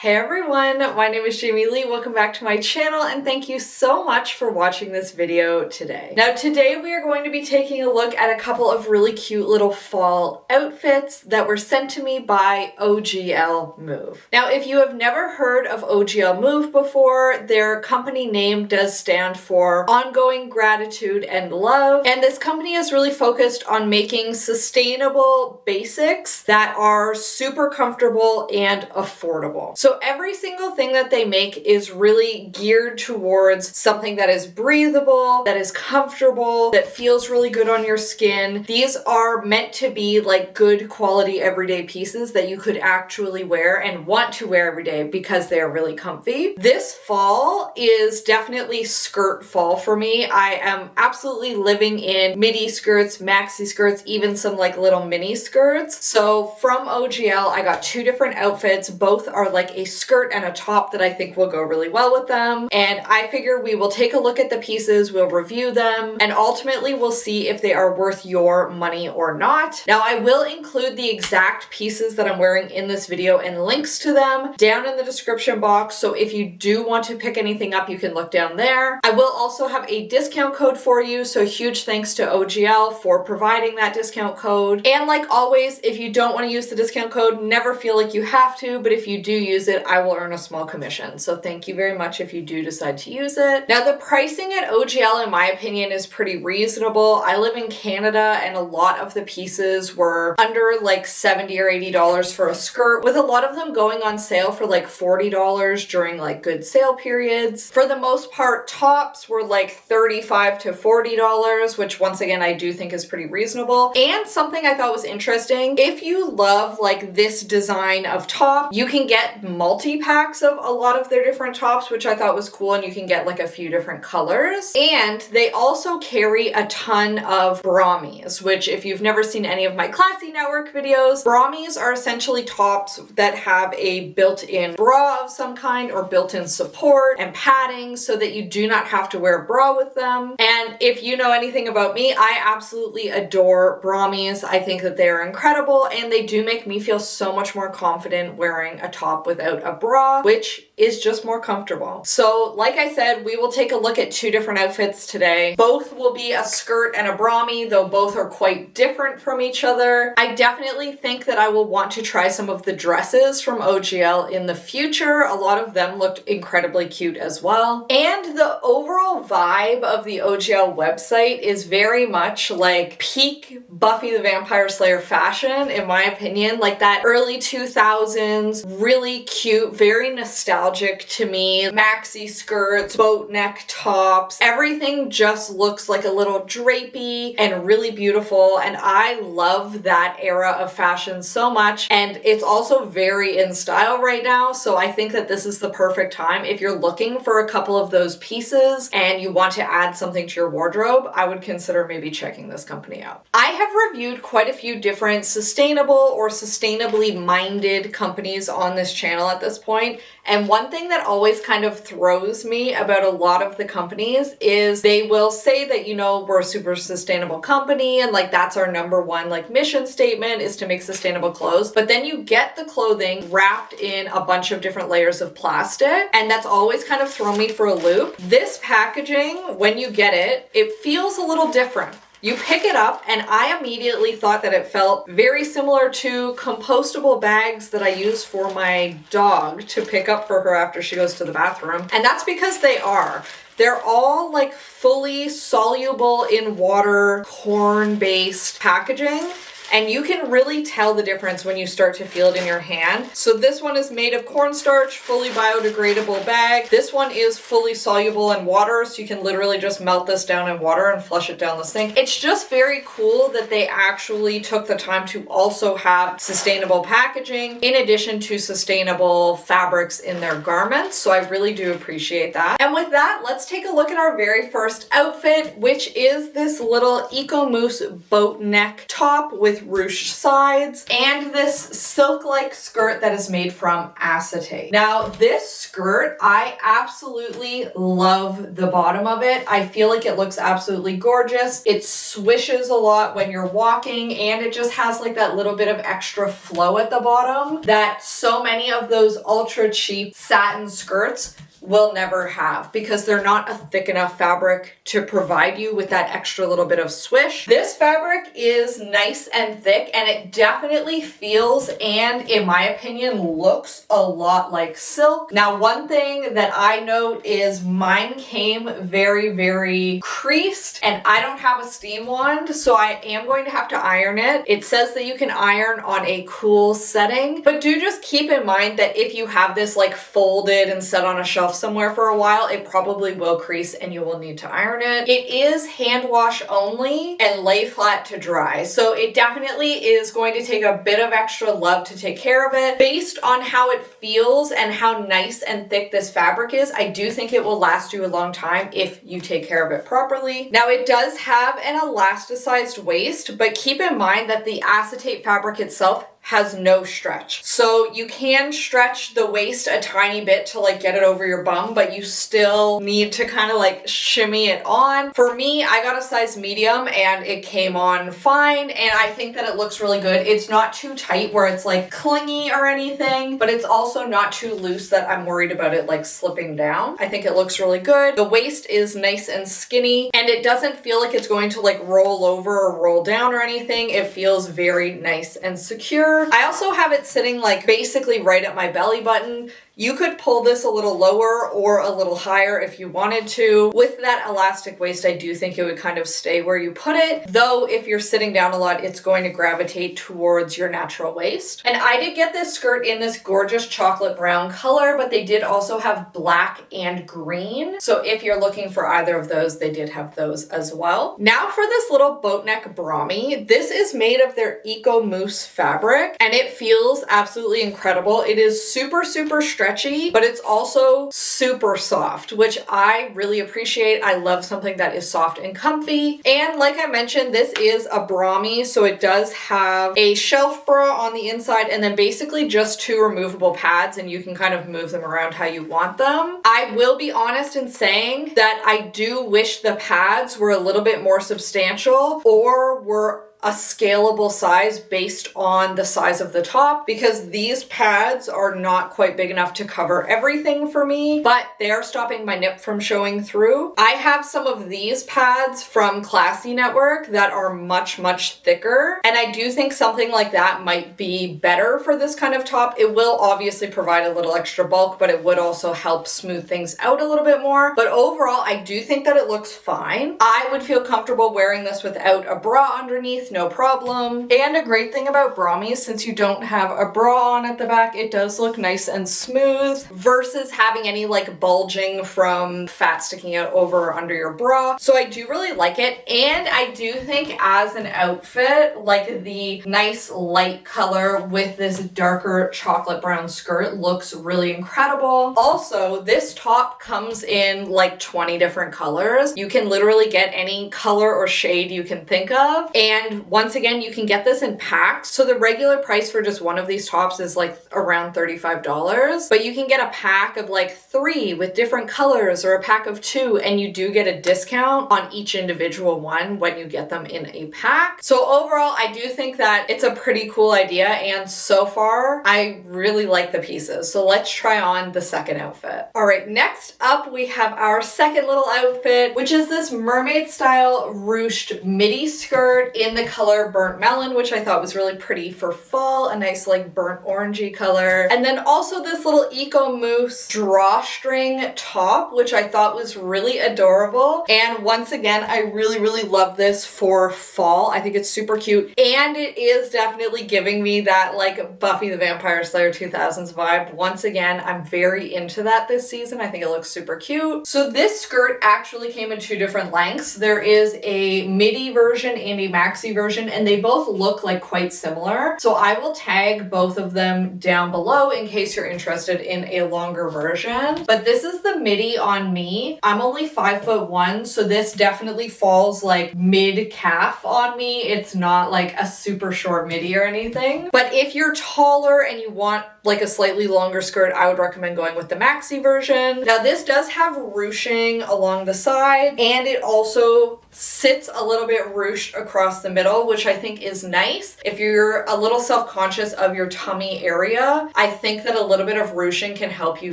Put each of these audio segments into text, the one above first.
Hey everyone, my name is Jamie Lee. Welcome back to my channel and thank you so much for watching this video today. Now today we are going to be taking a look at a couple of really cute little fall outfits that were sent to me by OGL Move. Now if you have never heard of OGL Move before, their company name does stand for Ongoing Gratitude and Love, and this company is really focused on making sustainable basics that are super comfortable and affordable. So every single thing that they make is really geared towards something that is breathable, that is comfortable, that feels really good on your skin. These are meant to be like good quality everyday pieces that you could actually wear and want to wear every day because they are really comfy. This fall is definitely skirt fall for me. I am absolutely living in midi skirts, maxi skirts, even some like little mini skirts. So from OGL, I got two different outfits. Both are like a skirt and a top that I think will go really well with them. And I figure we will take a look at the pieces, we'll review them, and ultimately we'll see if they are worth your money or not. Now I will include the exact pieces that I'm wearing in this video and links to them down in the description box. So if you do want to pick anything up, you can look down there. I will also have a discount code for you. So huge thanks to OGL for providing that discount code. And like always, if you don't want to use the discount code, never feel like you have to, but if you do use it, I will earn a small commission. So thank you very much if you do decide to use it. Now the pricing at OGL in my opinion is pretty reasonable. I live in Canada and a lot of the pieces were under like $70 or $80 for a skirt, with a lot of them going on sale for like $40 during like good sale periods. For the most part, tops were like $35 to $40, which once again I do think is pretty reasonable. And something I thought was interesting, if you love like this design of top, you can get multi-packs of a lot of their different tops, which I thought was cool, and you can get like a few different colors. And they also carry a ton of Bramis, which if you've never seen any of my Classy Network videos, Bramis are essentially tops that have a built-in bra of some kind or built-in support and padding so that you do not have to wear a bra with them. And if you know anything about me, I absolutely adore Bramis. I think that they are incredible and they do make me feel so much more confident wearing a top without a bra, which is just more comfortable. So like I said, we will take a look at two different outfits today. Both will be a skirt and a Brami, though both are quite different from each other. I definitely think that I will want to try some of the dresses from OGL in the future. A lot of them looked incredibly cute as well. And the overall vibe of the OGL website is very much like peak Buffy the Vampire Slayer fashion, in my opinion. Like that early 2000s, really cute, very nostalgic to me. Maxi skirts, boat neck tops, everything just looks like a little drapey and really beautiful. And I love that era of fashion so much. And it's also very in style right now. So I think that this is the perfect time. If you're looking for a couple of those pieces and you want to add something to your wardrobe, I would consider maybe checking this company out. I have reviewed quite a few different sustainable or sustainably minded companies on this channel at this point. And one thing that always kind of throws me about a lot of the companies is they will say that, you know, we're a super sustainable company and like that's our number one like mission statement is to make sustainable clothes. But then you get the clothing wrapped in a bunch of different layers of plastic, and that's always kind of thrown me for a loop. This packaging, when you get it, it feels a little different. You pick it up and I immediately thought that it felt very similar to compostable bags that I use for my dog to pick up for her after she goes to the bathroom. And that's because they are. They're all like fully soluble in water, corn-based packaging. And you can really tell the difference when you start to feel it in your hand. So this one is made of cornstarch, fully biodegradable bag. This one is fully soluble in water, so you can literally just melt this down in water and flush it down the sink. It's just very cool that they actually took the time to also have sustainable packaging in addition to sustainable fabrics in their garments. So I really do appreciate that. And with that, let's take a look at our very first outfit, which is this little Eco-Mousse boat neck top with with ruched sides, and this silk-like skirt that is made from acetate. Now, this skirt, I absolutely love the bottom of it. I feel like it looks absolutely gorgeous. It swishes a lot when you're walking, and it just has like that little bit of extra flow at the bottom that so many of those ultra cheap satin skirts will never have, because they're not a thick enough fabric to provide you with that extra little bit of swish. This fabric is nice and thick, and it definitely feels, and in my opinion, looks a lot like silk. Now, one thing that I note is mine came very, very creased, and I don't have a steam wand, so I am going to have to iron it. It says that you can iron on a cool setting, but do just keep in mind that if you have this like folded and set on a shelf somewhere for a while, it probably will crease and you will need to iron it. It is hand wash only and lay flat to dry, so it definitely is going to take a bit of extra love to take care of it. Based on how it feels and how nice and thick this fabric is, I do think it will last you a long time if you take care of it properly. Now, it does have an elasticized waist, but keep in mind that the acetate fabric itself has no stretch. So you can stretch the waist a tiny bit to like get it over your bum, but you still need to kind of like shimmy it on. For me, I got a size medium and it came on fine, and I think that it looks really good. It's not too tight where it's like clingy or anything, but it's also not too loose that I'm worried about it like slipping down. I think it looks really good. The waist is nice and skinny, and it doesn't feel like it's going to like roll over or roll down or anything. It feels very nice and secure. I also have it sitting like basically right at my belly button. You could pull this a little lower or a little higher if you wanted to. With that elastic waist, I do think it would kind of stay where you put it, though if you're sitting down a lot, it's going to gravitate towards your natural waist. And I did get this skirt in this gorgeous chocolate brown color, but they did also have black and green. So if you're looking for either of those, they did have those as well. Now for this little Boatneck Brami. This is made of their Eco-Mousse fabric, and it feels absolutely incredible. It is super, super stretchy, but it's also super soft, which I really appreciate. I love something that is soft and comfy. And like I mentioned, this is a Brami, so it does have a shelf bra on the inside and then basically just two removable pads, and you can kind of move them around how you want them. I will be honest in saying that I do wish the pads were a little bit more substantial or were a scalable size based on the size of the top, because these pads are not quite big enough to cover everything for me, but they're stopping my nip from showing through. I have some of these pads from Classy Network that are much, much thicker, and I do think something like that might be better for this kind of top. It will obviously provide a little extra bulk, but it would also help smooth things out a little bit more. But overall, I do think that it looks fine. I would feel comfortable wearing this without a bra underneath, no problem. And a great thing about Brami, since you don't have a bra on at the back, it does look nice and smooth versus having any like bulging from fat sticking out over or under your bra. So I do really like it, and I do think as an outfit, like the nice light color with this darker chocolate brown skirt looks really incredible. Also, this top comes in like 20 different colors. You can literally get any color or shade you can think of, and once again, you can get this in packs. So the regular price for just one of these tops is like around $35, but you can get a pack of like 3 with different colors or a pack of 2, and you do get a discount on each individual one when you get them in a pack. So overall, I do think that it's a pretty cool idea, and so far, I really like the pieces. So let's try on the second outfit. All right, next up, we have our second little outfit, which is this mermaid style ruched midi skirt in the color Burnt Melon, which I thought was really pretty for fall, a nice like burnt orangey color. And then also this little Eco-Mousse drawstring top, which I thought was really adorable. And once again, I really, really love this for fall. I think it's super cute, and it is definitely giving me that like Buffy the Vampire Slayer 2000s vibe. Once again, I'm very into that this season. I think it looks super cute. So this skirt actually came in 2 different lengths. There is a midi version and a maxi version, and they both look like quite similar. So I will tag both of them down below in case you're interested in a longer version. But this is the midi on me. I'm only 5'1", so this definitely falls like mid-calf on me. It's not like a super short midi or anything. But if you're taller and you want like a slightly longer skirt, I would recommend going with the maxi version. Now this does have ruching along the side, and it also sits a little bit ruched across the middle, which I think is nice. If you're a little self-conscious of your tummy area, I think that a little bit of ruching can help you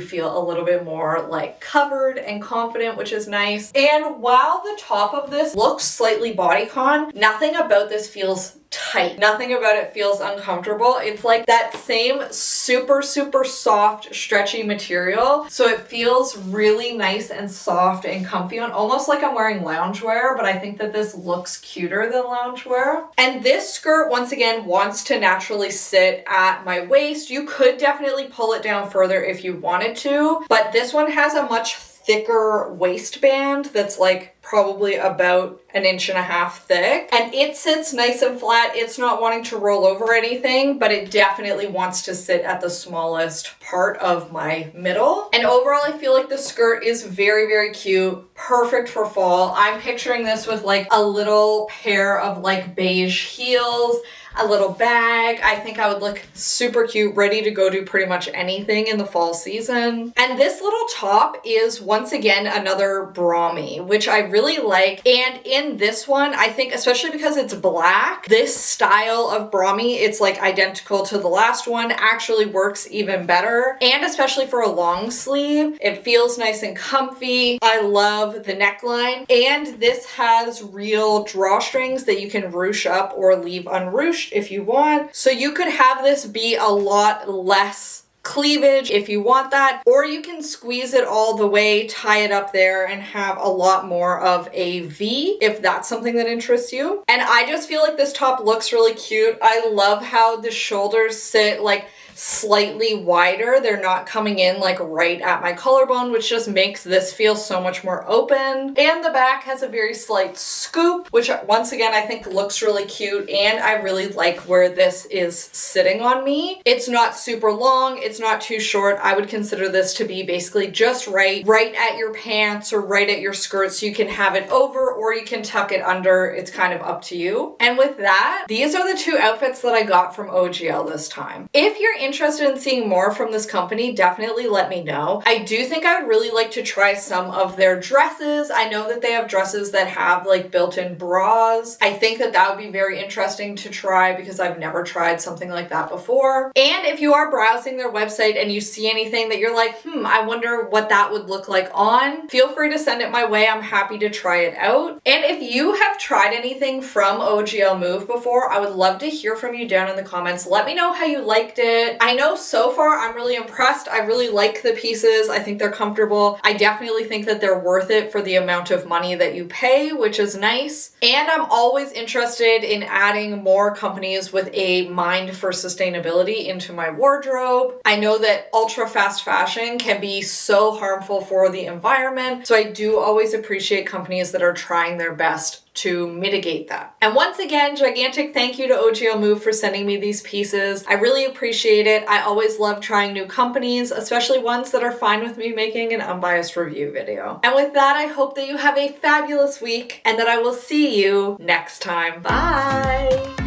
feel a little bit more like covered and confident, which is nice. And while the top of this looks slightly bodycon, nothing about this feels tight. Nothing about it feels uncomfortable. It's like that same super soft stretchy material, so it feels really nice and soft and comfy on, almost like I'm wearing loungewear, but I think that this looks cuter than loungewear. And this skirt once again wants to naturally sit at my waist. You could definitely pull it down further if you wanted to, but this one has a much thicker waistband that's like probably about 1.5 inches thick, and it sits nice and flat. It's not wanting to roll over anything, but it definitely wants to sit at the smallest part of my middle. And overall, I feel like the skirt is very cute, perfect for fall. I'm picturing this with like a little pair of like beige heels, a little bag. I think I would look super cute, ready to go do pretty much anything in the fall season. And this little top is once again another Brami, which I really like. And in this one, I think especially because it's black, this style of Brami, it's like identical to the last one, actually works even better. And especially for a long sleeve, it feels nice and comfy. I love the neckline. And this has real drawstrings that you can ruche up or leave unruched if you want. So you could have this be a lot less cleavage if you want that, or you can squeeze it all the way, tie it up there, and have a lot more of a V if that's something that interests you. And I just feel like this top looks really cute. I love how the shoulders sit like slightly wider. They're not coming in like right at my collarbone, which just makes this feel so much more open. And the back has a very slight scoop, which once again I think looks really cute, and I really like where this is sitting on me. It's not super long, it's not too short. I would consider this to be basically just right at your pants or right at your skirt, so you can have it over or you can tuck it under. It's kind of up to you. And with that, these are the two outfits that I got from OGL this time. If you're interested in seeing more from this company, definitely let me know. I do think I would really like to try some of their dresses. I know that they have dresses that have like built-in bras. I think that that would be very interesting to try because I've never tried something like that before. And if you are browsing their website and you see anything that you're like, I wonder what that would look like on, feel free to send it my way. I'm happy to try it out. And if you have tried anything from OGL Move before, I would love to hear from you down in the comments. Let me know how you liked it. I know so far I'm really impressed. I really like the pieces. I think they're comfortable. I definitely think that they're worth it for the amount of money that you pay, which is nice. And I'm always interested in adding more companies with a mind for sustainability into my wardrobe. I know that ultra fast fashion can be so harmful for the environment, so I do always appreciate companies that are trying their best to mitigate that. And once again, gigantic thank you to OGL Move for sending me these pieces. I really appreciate it. I always love trying new companies, especially ones that are fine with me making an unbiased review video. And with that, I hope that you have a fabulous week and that I will see you next time. Bye!